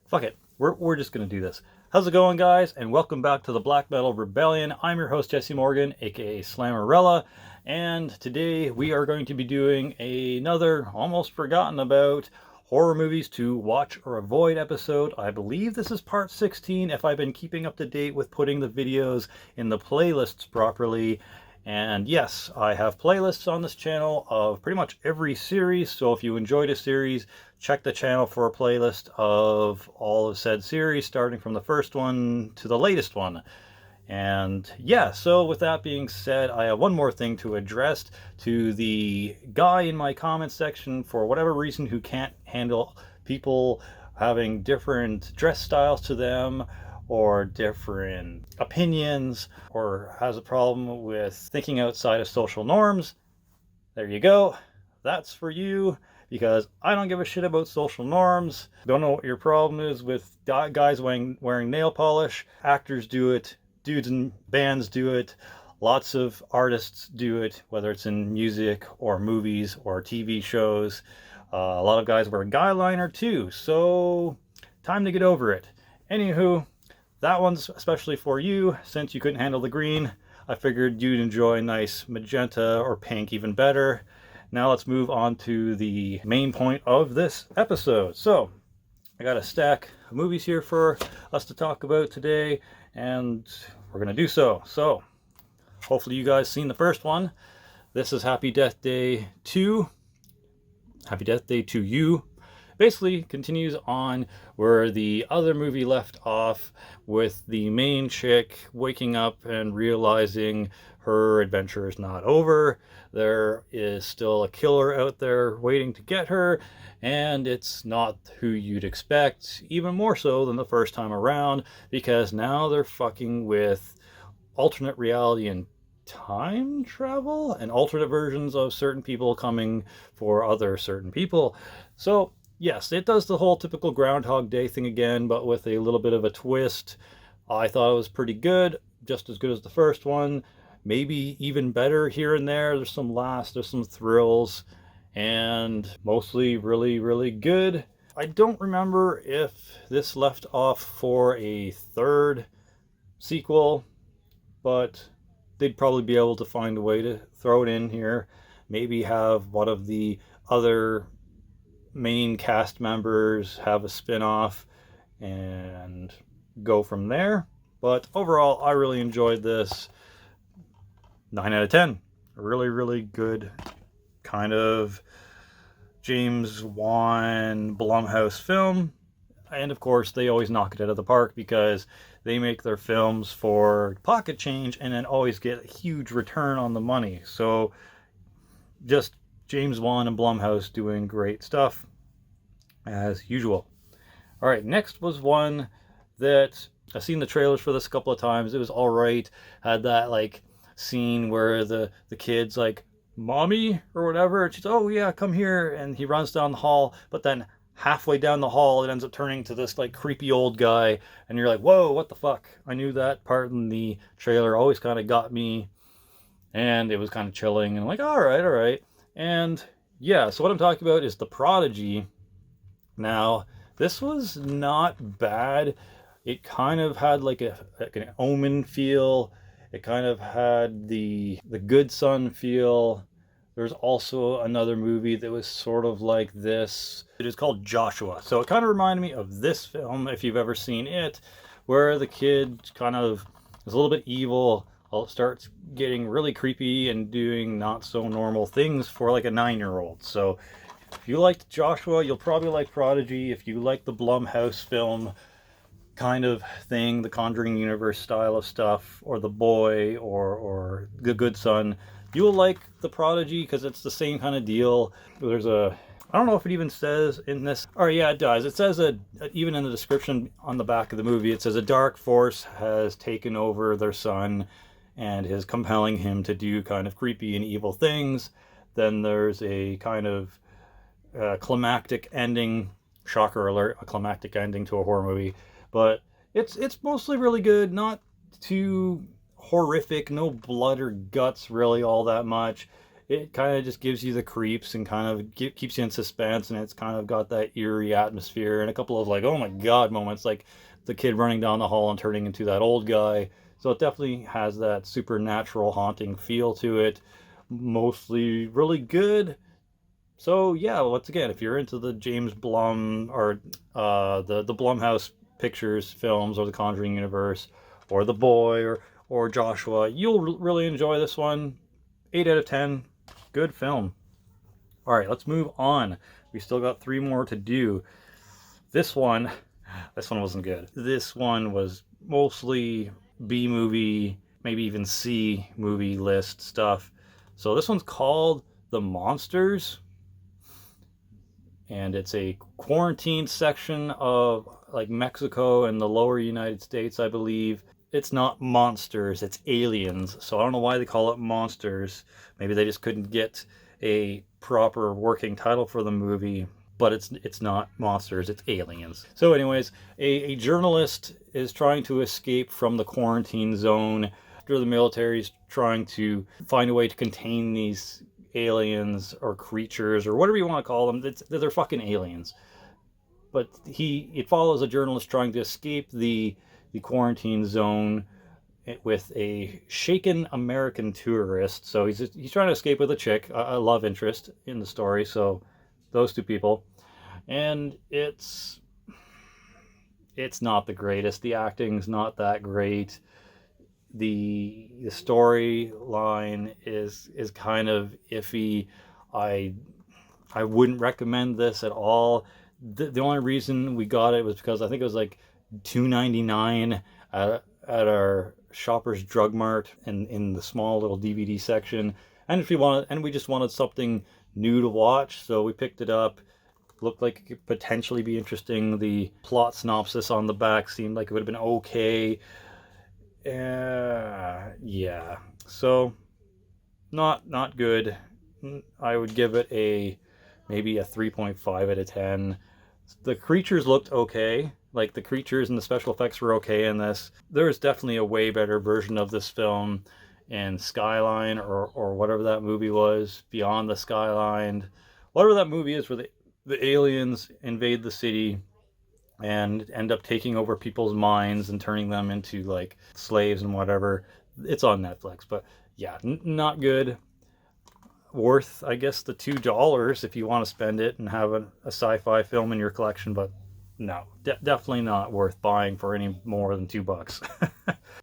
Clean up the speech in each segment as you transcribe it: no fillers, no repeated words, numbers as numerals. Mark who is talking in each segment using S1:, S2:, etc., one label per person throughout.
S1: Fuck it. We're just gonna do this. How's it going, guys? And welcome back to the Black Metal Rebellion. I'm your host, Jesse Morgan, aka Slammerella, and today we are going to be doing another almost forgotten about horror movies to watch or avoid episode. I believe this is part 16 if I've been keeping up to date with putting the videos in the playlists properly. And yes, I have playlists on this channel of pretty much every series, so if you enjoyed a series, check the channel for a playlist of all of said series, starting from the first one to the latest one. And yeah, so with that being said, I have one more thing to address to the guy in my comment section, for whatever reason, who can't handle people having different dress styles to them or different opinions, or has a problem with thinking outside of social norms. There you go. That's for you, because I don't give a shit about social norms. Don't know what your problem is with guys wearing nail polish. Actors do it, dudes in bands do it, lots of artists do it, whether it's in music or movies or TV shows. A lot of guys wear guy liner too, so time to get over it. Anywho, that one's especially for you, since you couldn't handle the green. I figured you'd enjoy nice magenta or pink even better. Now let's move on to the main point of this episode. So, I got a stack of movies here for us to talk about today, and we're going to do so. So, hopefully you guys seen the first one. This is Happy Death Day 2. Happy Death Day to You. Basically continues on where the other movie left off, with the main chick waking up and realizing her adventure is not over. There is still a killer out there waiting to get her, and it's not who you'd expect, even more so than the first time around, because now they're fucking with alternate reality and time travel and alternate versions of certain people coming for other certain people. So yes, it does the whole typical Groundhog Day thing again, but with a little bit of a twist. I thought it was pretty good, just as good as the first one, maybe even better here and there. There's some laughs, there's some thrills, and mostly really, really good. I don't remember if this left off for a third sequel, but they'd probably be able to find a way to throw it in here. Maybe have one of the other main cast members have a spin-off and go from there. But overall, I really enjoyed this. 9 out of 10. A really, really good kind of James Wan Blumhouse film. And of course, they always knock it out of the park, because they make their films for pocket change and then always get a huge return on the money. So just James Wan and Blumhouse doing great stuff as usual. All right, next was one that I've seen the trailers for this a couple of times. It was all right. Had that like scene where the kid's like, "Mommy," or whatever, and she's, "Oh yeah, come here," and he runs down the hall, but then halfway down the hall it ends up turning to this like creepy old guy, and you're like, whoa, what the fuck. I knew that part in the trailer always kind of got me, and it was kind of chilling, and I'm like, all right. And yeah, so what I'm talking about is the Prodigy. Now, this was not bad. It kind of had like an Omen feel. It kind of had the Good Son feel. There's also another movie that was sort of like this. It is called Joshua. So it kind of reminded me of this film, if you've ever seen it, where the kid kind of is a little bit evil, starts getting really creepy and doing not so normal things for like a 9-year-old. So if you liked Joshua, you'll probably like Prodigy. If you like the Blumhouse film kind of thing, the Conjuring universe style of stuff, or The Boy, or The Good Son, you will like the Prodigy, because it's the same kind of deal. There's I don't know if it even says in this. Oh yeah, it does. It says even in the description on the back of the movie, it says a dark force has taken over their son and is compelling him to do kind of creepy and evil things. Then there's a kind of climactic ending. Shocker alert, a climactic ending to a horror movie. But it's mostly really good, not too horrific, no blood or guts really all that much. it kind of just gives you the creeps and kind of keeps you in suspense, and it's kind of got that eerie atmosphere and a couple of like, oh my god moments, like the kid running down the hall and turning into that old guy. So it definitely has that supernatural haunting feel to it. Mostly really good. So yeah, once again, if you're into the James Blum or the Blumhouse Pictures films or the Conjuring universe or The Boy or Joshua, you'll really enjoy this one. 8 out of 10. Good film. All right, let's move on. We still got 3 more to do. This one wasn't good. This one was mostly B movie, maybe even C movie list stuff. So this one's called The Monsters, and it's a quarantined section of like Mexico and the lower United States, I believe. It's not monsters, it's aliens. So I don't know why they call it Monsters. Maybe they just couldn't get a proper working title for the movie. But it's not monsters, it's aliens. So anyways, a journalist is trying to escape from the quarantine zone after the military's trying to find a way to contain these aliens or creatures or whatever you want to call them. They're fucking aliens. But it follows a journalist trying to escape the quarantine zone with a shaken American tourist. So he's trying to escape with a chick, a love interest in the story. So those 2 people, and it's not the greatest. The acting's not that great. The storyline is kind of iffy. I wouldn't recommend this at all. The only reason we got it was because I think it was like $2.99 at our Shoppers Drug Mart in the small little DVD section. And we just wanted something new to watch, so we picked it up. Looked like it could potentially be interesting. The plot synopsis on the back seemed like it would have been okay. Yeah. So not good. I would give it maybe a 3.5 out of 10. The creatures looked okay. Like the creatures and the special effects were okay in this. There's definitely a way better version of this film in Skyline or whatever that movie was, Beyond the Skyline. Whatever that movie is where the aliens invade the city and end up taking over people's minds and turning them into like slaves and whatever. It's on Netflix, but yeah, not good. Worth, I guess, the $2 if you want to spend it and have a sci-fi film in your collection, but no, definitely not worth buying for any more than $2.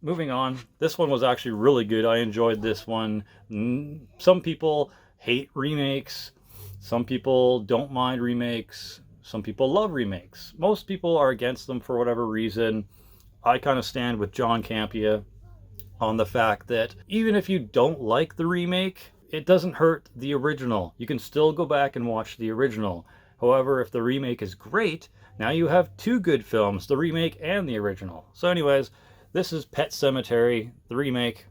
S1: Moving on, this one was actually really good. I enjoyed this one. Some people hate remakes. Some people don't mind remakes. Some people love remakes. Most people are against them for whatever reason. I kind of stand with John Campea on the fact that even if you don't like the remake, it doesn't hurt the original. You can still go back and watch the original. However, if the remake is great, now you have 2 good films, the remake and the original. So anyways, this is Pet Sematary, the remake.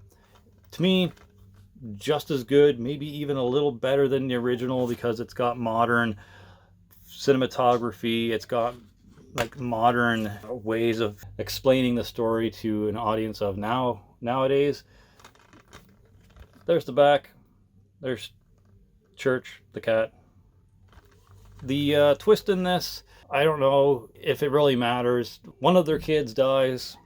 S1: To me, just as good, maybe even a little better than the original because it's got modern cinematography, it's got like modern ways of explaining the story to an audience of nowadays. There's the back. There's Church, the cat. The twist in this, I don't know if it really matters. One of their kids dies,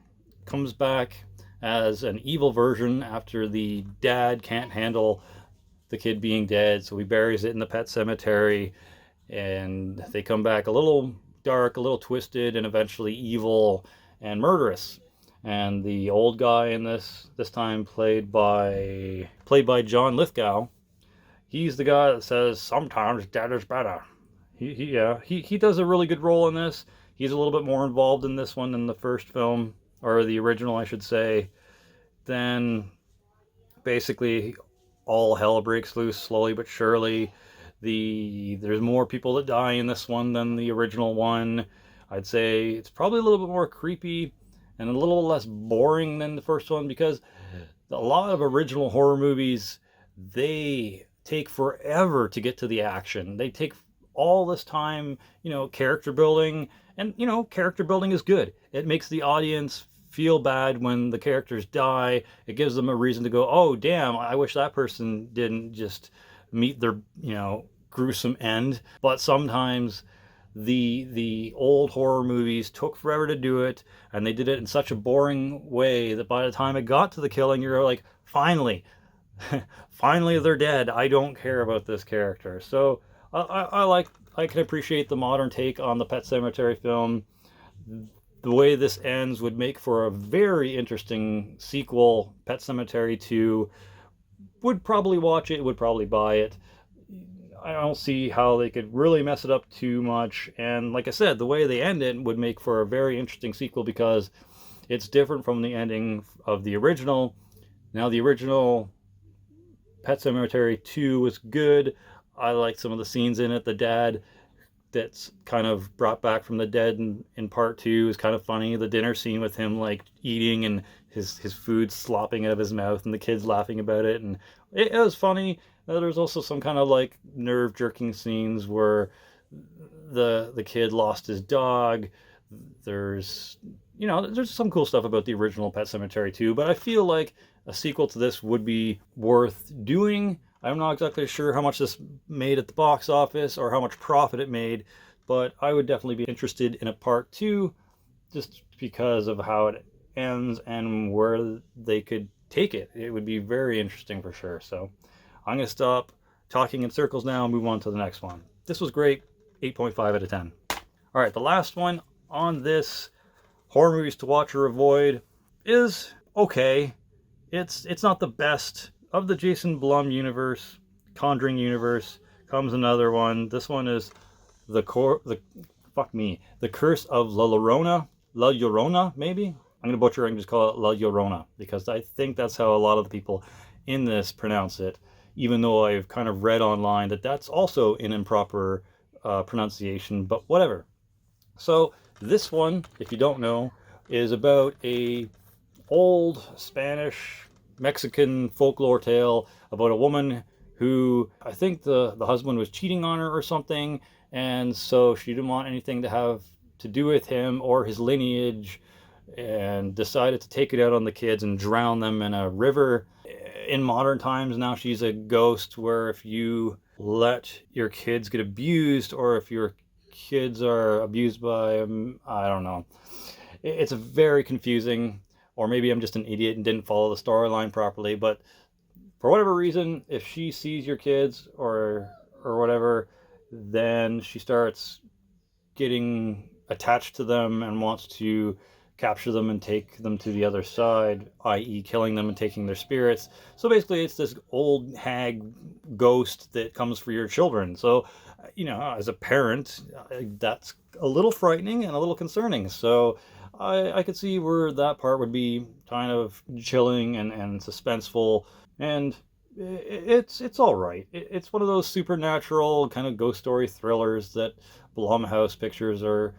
S1: comes back as an evil version after the dad can't handle the kid being dead, so he buries it in the pet cemetery, and they come back a little dark, a little twisted, and eventually evil and murderous. And the old guy in this time played by John Lithgow, he's the guy that says sometimes dead is better. He does a really good role in this. He's a little bit more involved in this one than the first film, or the original I should say. Then basically all hell breaks loose slowly but surely. There's more people that die in this one than the original one. I'd say it's probably a little bit more creepy and a little less boring than the first one, because a lot of original horror movies, they take forever to get to the action. They take all this time, character building, and character building is good. It makes the audience feel bad when the characters die. It gives them a reason to go, oh damn, I wish that person didn't just meet their, gruesome end. But sometimes the old horror movies took forever to do it, and they did it in such a boring way that by the time it got to the killing, you're like, finally, finally they're dead. I don't care about this character. So I can appreciate the modern take on the Pet Sematary film. The way this ends would make for a very interesting sequel. Pet Sematary 2, would probably watch it, would probably buy it. I don't see how they could really mess it up too much. And like I said, the way they end it would make for a very interesting sequel because it's different from the ending of the original. Now, the original Pet Sematary 2 was good. I liked some of the scenes in it. The dad that's kind of brought back from the dead in part 2 is kind of funny. The dinner scene with him like eating and his food slopping out of his mouth and the kids laughing about it, and it was funny. There's also some kind of like nerve jerking scenes where the kid lost his dog. There's there's some cool stuff about the original Pet Sematary 2, but I feel like a sequel to this would be worth doing. I'm not exactly sure how much this made at the box office or how much profit it made, but I would definitely be interested in a part 2 just because of how it ends and where they could take it. It would be very interesting for sure. So I'm going to stop talking in circles now and move on to the next one. This was great. 8.5 out of 10. All right, the last one on this horror movies to watch or avoid is okay. It's not the best of the Jason Blum universe. Conjuring universe comes another one. This one is the Curse of La Llorona, maybe. I'm gonna butcher it and just call it La Llorona because I think that's how a lot of the people in this pronounce it. Even though I've kind of read online that that's also an improper pronunciation, but whatever. So this one, if you don't know, is about a old Spanish Mexican folklore tale about a woman who, I think the husband was cheating on her or something, and so she didn't want anything to have to do with him or his lineage, and decided to take it out on the kids and drown them in a river. In modern times now, she's a ghost where if you let your kids get abused, or if your kids are abused by, I don't know. It's very confusing, or maybe I'm just an idiot and didn't follow the storyline properly, but for whatever reason, if she sees your kids or whatever, then she starts getting attached to them and wants to capture them and take them to the other side, i.e. killing them and taking their spirits. So basically it's this old hag ghost that comes for your children. So, as a parent, that's a little frightening and a little concerning. So I could see where that part would be kind of chilling and suspenseful, and it's all right. It's one of those supernatural kind of ghost story thrillers that Blumhouse Pictures are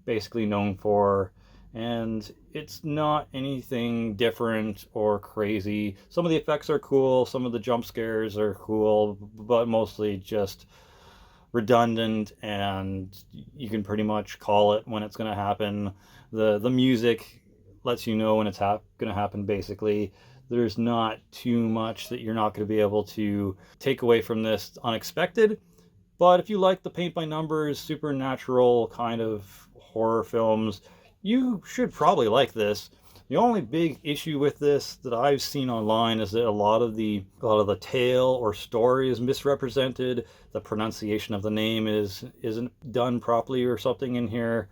S1: basically known for, and it's not anything different or crazy. Some of the effects are cool, some of the jump scares are cool, but mostly just redundant, and you can pretty much call it when it's going to happen. The music lets you know when it's going to happen, basically. There's not too much that you're not going to be able to take away from this unexpected. But if you like the paint by numbers, supernatural kind of horror films, you should probably like this. The only big issue with this that I've seen online is that a lot of the tale or story is misrepresented. The pronunciation of the name isn't done properly or something in here.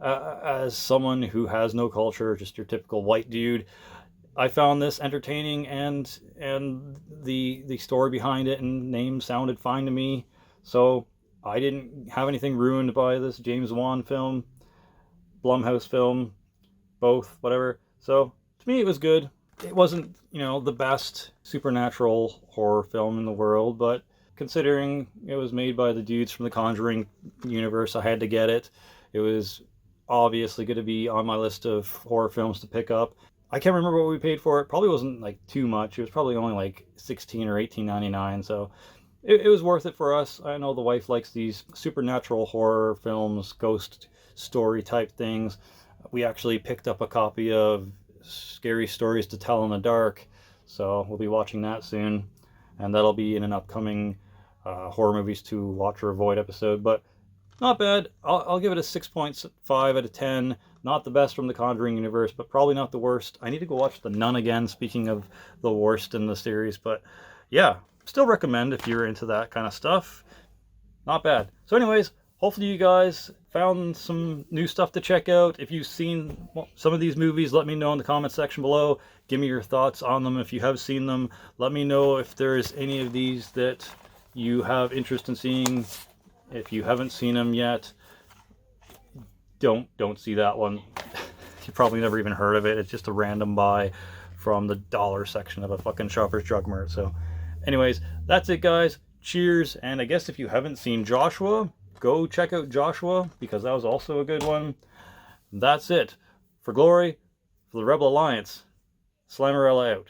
S1: As someone who has no culture, just your typical white dude, I found this entertaining, and the story behind it and name sounded fine to me. So I didn't have anything ruined by this James Wan film, Blumhouse film, both, whatever. So to me, it was good. It wasn't, the best supernatural horror film in the world, but considering it was made by the dudes from the Conjuring universe, I had to get it. It was obviously going to be on my list of horror films to pick up. I can't remember what we paid for it. Probably wasn't like too much. It was probably only like $16 or $18.99. So it was worth it for us. I know the wife likes these supernatural horror films, ghost story type things. We actually picked up a copy of Scary Stories to Tell in the Dark, so we'll be watching that soon, and that'll be in an upcoming horror movies to watch or avoid episode, but not bad. I'll give it a 6.5 out of 10. Not the best from the Conjuring universe, but probably not the worst. I need to go watch The Nun again, speaking of the worst in the series, but yeah, still recommend if you're into that kind of stuff. Not bad. So anyways, hopefully you guys found some new stuff to check out. If you've seen some of these movies, let me know in the comment section below. Give me your thoughts on them if you have seen them. Let me know if there's any of these that you have interest in seeing. If you haven't seen them yet, don't see that one. You probably never even heard of it. It's just a random buy from the dollar section of a fucking Shoppers Drug Mart. So anyways, that's it, guys. Cheers. And I guess if you haven't seen Joshua, go check out Joshua, because that was also a good one. That's it. For Glory, for the Rebel Alliance, Slimerella out.